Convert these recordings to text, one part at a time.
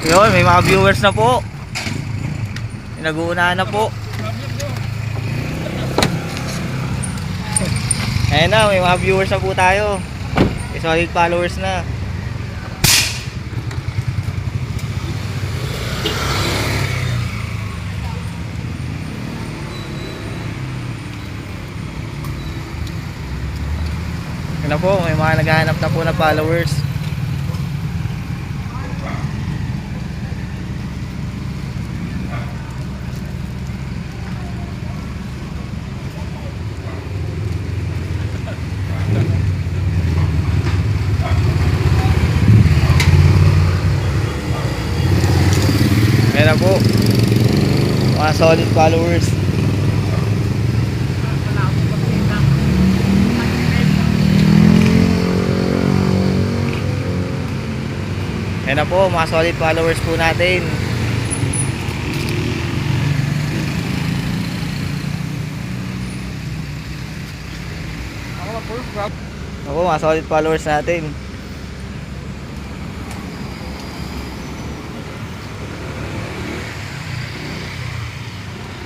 Yun, may mga viewers na po. Nag-uunahan na po. Ayan na, may mga viewers na po tayo. May solid followers na. Ayan na po, may mga naghahanap na po na followers. Ayan na po, mga solid followers. Ayan na po, mga solid followers po natin. Ako, mga solid followers natin.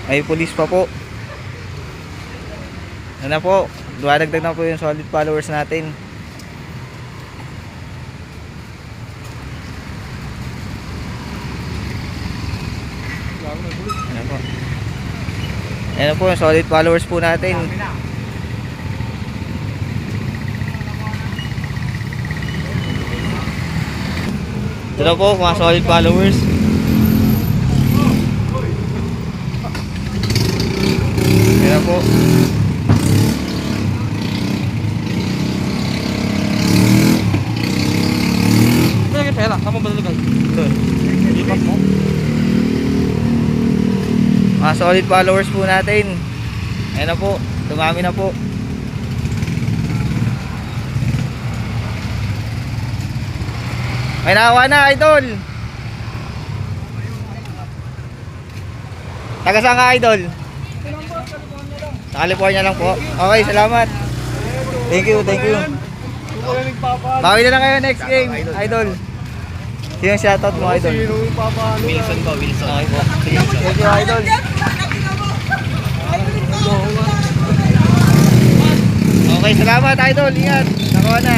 May pulis pa po. Ano na po, dumadagdag na po yung solid followers natin. Ano po, ayan po yung solid followers po natin. Ito na po mga solid followers. Ayan po. May pera, kamu ba talaga? Ito. Lipat mo? Mga solid followers po natin. Ayan na po, dumami na po. May nakuha na, idol. Taga saan ka, idol? Sa California lang po. Okay, salamat. Thank you, thank you. Bawi na lang kayo next game, idol. Sino yung shoutout mo, idol? Wilson ba? Wilson. Okay po. Thank you, idol. Okay, salamat, idol. Ingat. Nakuha na.